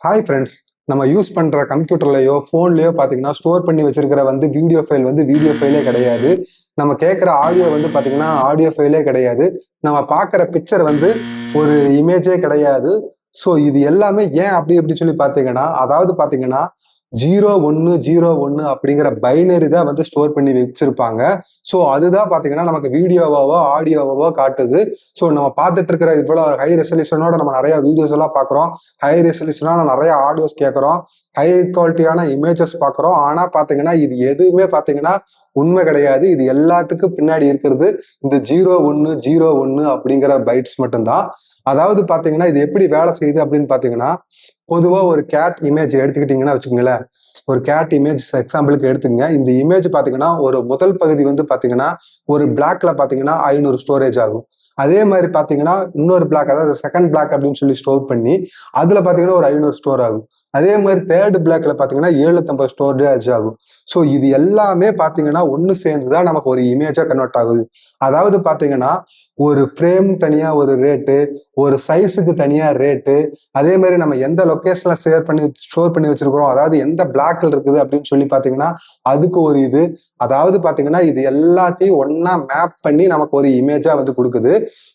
Hi friends. நம்ம use பண்ற கம்ப்யூட்டர்லயோ ஃபோன்லயோ பாத்தீங்கன்னா ஸ்டோர் பண்ணி வச்சிருக்கிற வீடியோ ஃபைல் வீடியோ ஃபைலே கிடையாது. நம்ம கேட்குற ஆடியோ பாத்தீங்கன்னா ஆடியோ ஃபைலே கிடையாது. நம்ம பார்க்குற பிக்சர் ஒரு இமேஜே கிடையாது. ஸோ இது எல்லாமே ஏன் அப்படி இப்படி சொல்லி பார்த்தீங்கன்னா, அதாவது பார்த்தீங்கன்னா 0101 அப்படிங்கிற பைனரி தான் ஸ்டோர் பண்ணி வச்சிருப்பாங்க. ஸோ அதுதான் பார்த்தீங்கன்னா நமக்கு வீடியோவாவோ ஆடியோவாவோ காட்டுது. ஸோ நம்ம பார்த்துட்டு இருக்கிற இவ்வளோ ஹை ரெசல்யூஷனோட நம்ம நிறைய வீடியோஸ் எல்லாம் பார்க்குறோம். ஹை ரெசல்யூஷனான நிறைய ஆடியோஸ் கேட்குறோம். ஹை குவாலிட்டியான இமேஜஸ் பார்க்குறோம். ஆனால் பார்த்தீங்கன்னா இது எதுவுமே பார்த்தீங்கன்னா உண்மை கிடையாது. இது எல்லாத்துக்கும் பின்னாடி இருக்கிறது இந்த 0101 அப்படிங்கிற பைட்ஸ் மட்டும்தான். அதாவது பார்த்தீங்கன்னா இது எப்படி வேலை செய்யுது அப்படின்னு பார்த்தீங்கன்னா, பொதுவாக ஒரு கேட் இமேஜ் எடுத்துக்கிட்டீங்கன்னா வச்சுக்கோங்களேன். ஒரு கேட் இமேஜ் எக்ஸாம்பிளுக்கு எடுத்துக்கங்க. இந்த இமேஜ் பார்த்தீங்கன்னா ஒரு முதல் பகுதி பார்த்தீங்கன்னா ஒரு பிளாக்ல பார்த்தீங்கன்னா 500 ஸ்டோரேஜ் ஆகும். அதே மாதிரி பார்த்தீங்கன்னா இன்னொரு பிளாக், அதாவது செகண்ட் பிளாக் அப்படின்னு சொல்லி ஸ்டோர் பண்ணி அதுல பார்த்தீங்கன்னா ஒரு 500 ஸ்டோர் ஆகும். அதே மாதிரி தேர்ட் பிளாக்ல பார்த்தீங்கன்னா 750 ஸ்டோரேஜ் ஆகும். ஸோ இது எல்லாமே பார்த்தீங்கன்னா ஒன்று சேர்ந்துதான் நமக்கு ஒரு இமேஜா கன்வெர்ட் ஆகுது. அதாவது பார்த்தீங்கன்னா ஒரு ஃப்ரேம் தனியா ஒரு ரேட்டு, ஒரு சைஸுக்கு தனியா ரேட்டு, அதே மாதிரி நம்ம எந்த லொக்கேஷன்ல ஸ்டோர் பண்ணி வச்சிருக்கிறோம், அதாவது எந்த பிளாக்ல இருக்குது அப்படின்னு சொல்லி பார்த்தீங்கன்னா அதுக்கு ஒரு இது. அதாவது பார்த்தீங்கன்னா இது எல்லாத்தையும் ஒன்னா மேப் பண்ணி நமக்கு ஒரு இமேஜா கொடுக்குது.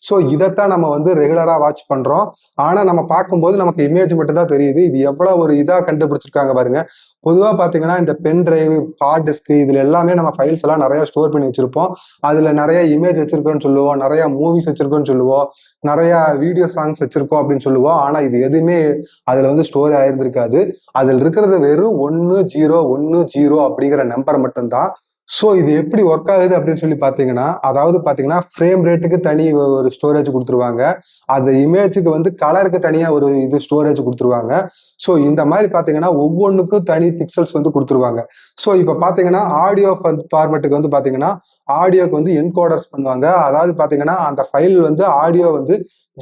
ஸோ இதைத்தான் நம்ம ரெகுலரா வாட்ச் பண்றோம். ஆனா நம்ம பார்க்கும்போது நமக்கு இமேஜ் மட்டும் தான் தெரியுது. இது எவ்வளவு ஒரு இதா கண்டுபிடிச்சிருக்காங்க பாருங்க. பொதுவா பாத்தீங்கன்னா இந்த பென் டிரைவ், ஹார்ட் டிஸ்க் இதுல எல்லாமே நம்ம ஃபைல்ஸ் எல்லாம் நிறைய ஸ்டோர் பண்ணி வச்சிருப்போம். அதுல நிறைய இமேஜ் வச்சிருக்கோம்னு சொல்லுவோம், நிறைய மூவிஸ் வச்சிருக்கோம்னு சொல்லுவோம், நிறைய வீடியோ சாங்ஸ் வச்சிருக்கோம் அப்படின்னு சொல்லுவோம். ஆனா இது எதுவுமே அதுல ஸ்டோர் ஆயிருந்திருக்காது. அதுல இருக்கிறது வெறும் 1010 அப்படிங்கிற நம்பர் மட்டும்தான். ஸோ இது எப்படி ஒர்க் ஆகுது அப்படின்னு சொல்லி பார்த்தீங்கன்னா, அதாவது பார்த்தீங்கன்னா ஃப்ரேம் ரேட்டுக்கு தனி ஒரு ஸ்டோரேஜ் கொடுத்துருவாங்க. அந்த இமேஜுக்கு கலருக்கு தனியாக ஒரு இது ஸ்டோரேஜ் கொடுத்துருவாங்க. ஸோ இந்த மாதிரி பார்த்தீங்கன்னா ஒவ்வொன்றுக்கும் தனி பிக்சல்ஸ் கொடுத்துருவாங்க. ஸோ இப்போ பார்த்தீங்கன்னா ஆடியோ ஃபார்மேட்டுக்கு பார்த்தீங்கன்னா ஆடியோக்கு என்கோடர்ஸ் பண்ணுவாங்க. அதாவது பார்த்தீங்கன்னா அந்த ஃபைல் ஆடியோ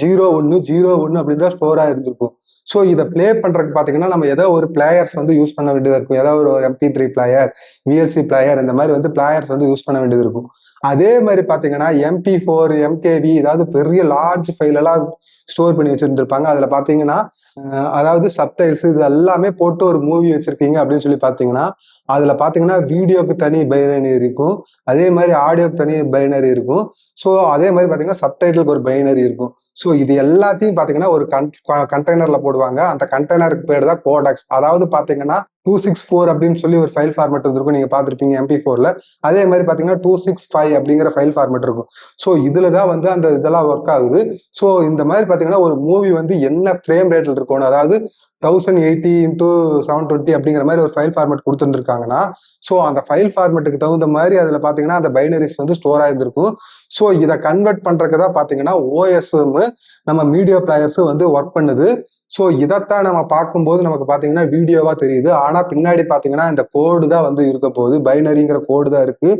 0101 அப்படின்னு தான் ஸ்டோர் ஆயிருந்திருக்கும். ஸோ இதை பிளே பண்றதுக்கு பார்த்தீங்கன்னா நம்ம ஏதோ ஒரு பிளேயர்ஸ் யூஸ் பண்ண வேண்டியதா இருக்கும். ஏதாவது ஒரு MP3 பிளேயர், VLC பிளேயர், இந்த மாதிரி பிளேயர்ஸ் யூஸ் பண்ண வேண்டியது இருக்கும். அதே மாதிரி பார்த்தீங்கன்னா MP4, MKV ஏதாவது பெரிய லார்ஜ் ஃபைல் எல்லாம் ஸ்டோர் பண்ணி வச்சிருந்திருப்பாங்க. அதுல பார்த்தீங்கன்னா அதாவது சப்டைல்ஸ் இது எல்லாமே போட்டு ஒரு மூவி வச்சிருக்கீங்க அப்படின்னு சொல்லி பார்த்தீங்கன்னா அதுல பார்த்தீங்கன்னா வீடியோக்கு தனி பைனரி இருக்கும், அதே மாதிரி ஆடியோக்கு தனி பைனரி இருக்கும். ஸோ அதே மாதிரி பார்த்தீங்கன்னா சப்டைட்டிலுக்கு ஒரு பைனரி இருக்கும். ஸோ இது எல்லாத்தையும் பார்த்தீங்கன்னா ஒரு கண்டெய்னர்ல போடுவாங்க. அந்த கண்டெய்னருக்கு பேர் தான் கோடெக்ஸ். அதாவது பார்த்தீங்கன்னா 264 அப்படின்னு சொல்லி ஒரு ஃபைல் ஃபார்மேட் இருக்கும், நீங்க பார்த்துருப்பீங்க MP4ல. அதே மாதிரி பார்த்தீங்கன்னா 265 அப்படிங்கிற ஃபைல் ஃபார்மேட் இருக்கும். ஸோ இதுல தான் அந்த இதெல்லாம் ஒர்க் ஆகுது. ஸோ இந்த மாதிரி பார்த்தீங்கன்னா ஒரு மூவி என்ன ஃப்ரேம் ரேட்ல இருக்கணும், அதாவது 1080x720 அப்படிங்கிற மாதிரி ஒரு ஃபைல் ஃபார்மேட் கொடுத்துருக்காங்கன்னா, ஸோ அந்த ஃபைல் ஃபார்மேட்டுக்கு தகுந்த மாதிரி அதுல பார்த்தீங்கன்னா அந்த பைனரிஸ் ஸ்டோர் ஆயிருந்திருக்கும். ஸோ இதை கன்வெர்ட் பண்றதுக்கு தான் பார்த்தீங்கன்னா OSம் நம்ம மீடியா பிளேயர்ஸும் ஒர்க் பண்ணுது. ஸோ இதைத்தான் நம்ம பார்க்கும்போது நமக்கு பார்த்தீங்கன்னா வீடியோவா தெரியுது. ஆனா பின்னாடி பார்த்தீங்கன்னா இந்த கோடு தான் இருக்க போகுது, பைனரிங்கிற கோடு தான் இருக்கு.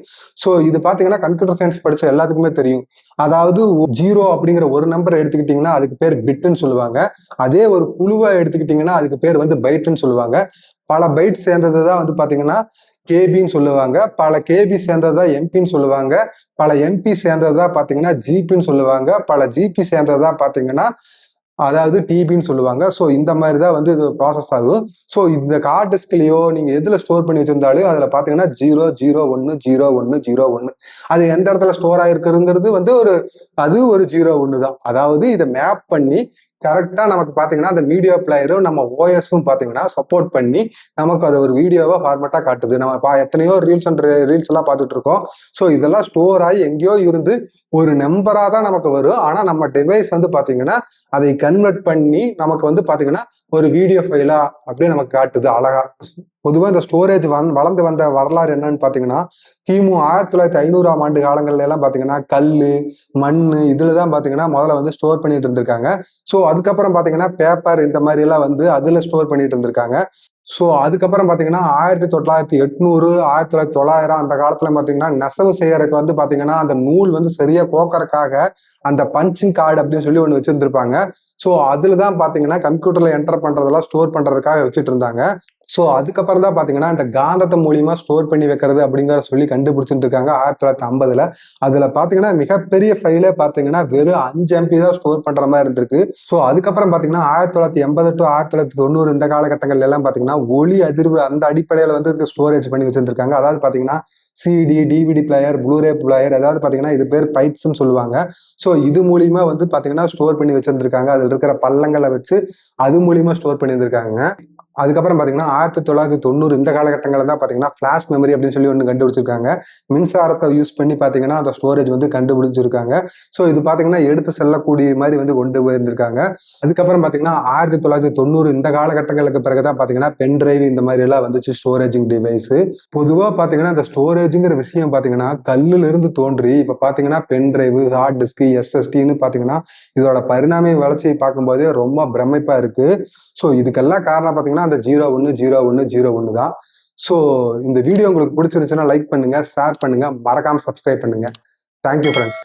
ஸோ இது பார்த்தீங்கன்னா கம்ப்யூட்டர் சயின்ஸ் படிச்ச எல்லாத்துக்குமே தெரியும். அதாவது 0 அப்படிங்கிற ஒரு நம்பர் எடுத்துக்கிட்டீங்கன்னா அதுக்கு பேர் பிட்டுன்னு சொல்லுவாங்க. அதே ஒரு குழுவை எடுத்துக்கிட்டீங்கன்னா அதுக்கு பேர் பைட்டுன்னு சொல்லுவாங்க. பல பைட் சேர்ந்தது தான் பாத்தீங்கன்னா கேபின்னு சொல்லுவாங்க. பல கேபி சேர்ந்ததா எம்பின்னு சொல்லுவாங்க. பல எம்பி சேர்ந்ததா பாத்தீங்கன்னா ஜிபின்னு சொல்லுவாங்க. பல ஜிபி சேர்ந்ததா பாத்தீங்கன்னா அதாவது டிபின்னு சொல்லுவாங்க. ஸோ இந்த மாதிரி தான் இது ப்ராசஸ் ஆகும். ஸோ இந்த ஹார்ட் டிஸ்க்லயோ நீங்க எதுல ஸ்டோர் பண்ணி வச்சிருந்தாலும் அதுல பாத்தீங்கன்னா 0010101 அது எந்த இடத்துல ஸ்டோர் ஆயிருக்குங்கிறது அது ஒரு 01 தான். அதாவது இதை மேப் பண்ணி கரெக்டா நமக்கு பாத்தீங்கன்னா அந்த மீடியா பிளேயரும் நம்ம OSம் பாத்தீங்கன்னா சப்போர்ட் பண்ணி நமக்கு அது ஒரு வீடியோவா ஃபார்மேட்டா காட்டுது. நம்ம எத்தனையோ ரீல்ஸ் எல்லாம் பார்த்துட்டு இருக்கோம். ஸோ இதெல்லாம் ஸ்டோர் ஆகி எங்கேயோ இருந்து ஒரு நம்பரா தான் நமக்கு வரும். ஆனா நம்ம டிவைஸ் பாத்தீங்கன்னா அதை கன்வெர்ட் பண்ணி நமக்கு பாத்தீங்கன்னா ஒரு வீடியோ ஃபைலா அப்படியே நமக்கு காட்டுது அழகா. பொதுவாக இந்த ஸ்டோரேஜ் வளர்ந்து வந்த வரலாறு என்னன்னு பார்த்தீங்கன்னா, கிமு 1950ஆம் ஆண்டு காலங்கள்ல எல்லாம் பார்த்தீங்கன்னா கல், மண் இதுல தான் பார்த்தீங்கன்னா முதல்ல ஸ்டோர் பண்ணிட்டு இருந்திருக்காங்க. ஸோ அதுக்கப்புறம் பார்த்தீங்கன்னா பேப்பர் இந்த மாதிரி எல்லாம் அதுல ஸ்டோர் பண்ணிட்டு இருந்திருக்காங்க. ஸோ அதுக்கப்புறம் பார்த்தீங்கன்னா 1900, 1900 அந்த காலத்துல பார்த்தீங்கன்னா நெசவு செய்யறதுக்கு பார்த்தீங்கன்னா அந்த நூல் சரியா கோக்கறதுக்காக அந்த பஞ்சிங் கார்டு அப்படின்னு சொல்லி ஒன்று வச்சிருந்திருப்பாங்க. ஸோ அதுல தான் பார்த்தீங்கன்னா கம்ப்யூட்டர்ல என்டர் பண்றதெல்லாம் ஸ்டோர் பண்றதுக்காக வச்சுட்டு இருந்தாங்க. ஸோ அதுக்கப்புறம் தான் பார்த்தீங்கன்னா இந்த காந்தத்தை மூலியமா ஸ்டோர் பண்ணி வைக்கிறது அப்படிங்கிற சொல்லி கண்டுபிடிச்சிட்டு இருக்காங்க 1950ல். அதில் பார்த்தீங்கன்னா மிகப்பெரிய ஃபைலே பார்த்தீங்கன்னா வெறும் 5 MB தான் ஸ்டோர் பண்ணுற மாதிரி இருந்திருக்கு. ஸோ அதுக்கப்புறம் பார்த்தீங்கன்னா 1980 to 1990 இந்த காலகட்டங்கள்ல எல்லாம் பார்த்தீங்கன்னா ஒளி அதிர்வு அந்த அடிப்படையில் வந்து ஸ்டோரேஜ் பண்ணி வச்சிருந்திருக்காங்க. அதாவது பார்த்தீங்கன்னா CD, DVD player, Blu-ray player, அதாவது பார்த்தீங்கன்னா இது பேர் பைப்ஸ்ன்னு சொல்லுவாங்க. ஸோ இது மூலியமா வந்து பார்த்தீங்கன்னா ஸ்டோர் பண்ணி வச்சிருந்திருக்காங்க. அதில் இருக்கிற பள்ளங்களை வச்சு அது மூலியமா ஸ்டோர் பண்ணி இருந்திருக்காங்க. அதுக்கப்புறம் பார்த்தீங்கன்னா 1990 இந்த காலகட்டங்களில் தான் பார்த்தீங்கன்னா ஃபிளாஷ் மெமரி அப்படின்னு சொல்லி ஒன்று கண்டுபிடிச்சிருக்காங்க. மின்சாரத்தை யூஸ் பண்ணி பார்த்தீங்கன்னா அந்த ஸ்டோரேஜ் வந்து கண்டுபிடிச்சிருக்காங்க. ஸோ இது பார்த்தீங்கன்னா எடுத்து செல்லக்கூடிய மாதிரி வந்து கொண்டு போயிருந்திருக்காங்க. அதுக்கப்புறம் பார்த்தீங்கன்னா 1990 இந்த காலகட்டங்களுக்கு பிறகு தான் பார்த்தீங்கன்னா பென் டிரைவ் இந்த மாதிரி எல்லாம் வந்துச்சு ஸ்டோரேஜிங் டிவைஸ். பொதுவாக பார்த்தீங்கன்னா இந்த ஸ்டோரேஜுங்கிற விஷயம் பார்த்தீங்கன்னா கல்லுல இருந்து தோன்றி இப்போ பார்த்தீங்கன்னா பென் டிரைவ், ஹார்ட் டிஸ்க், SSDன்னு பார்த்தீங்கன்னா இதோட பரிணாம வளர்ச்சியை பார்க்கும்போதே ரொம்ப பிரமிப்பா இருக்கு. ஸோ இதுக்கெல்லாம் காரணம் பார்த்தீங்கன்னா அந்த 010101 தான். ஸோ இந்த வீடியோ உங்களுக்கு பிடிச்சிருந்துச்சுன்னா லைக் பண்ணுங்க, ஷேர் பண்ணுங்க, மறக்காம சப்ஸ்கிரைப் பண்ணுங்க. Thank you friends.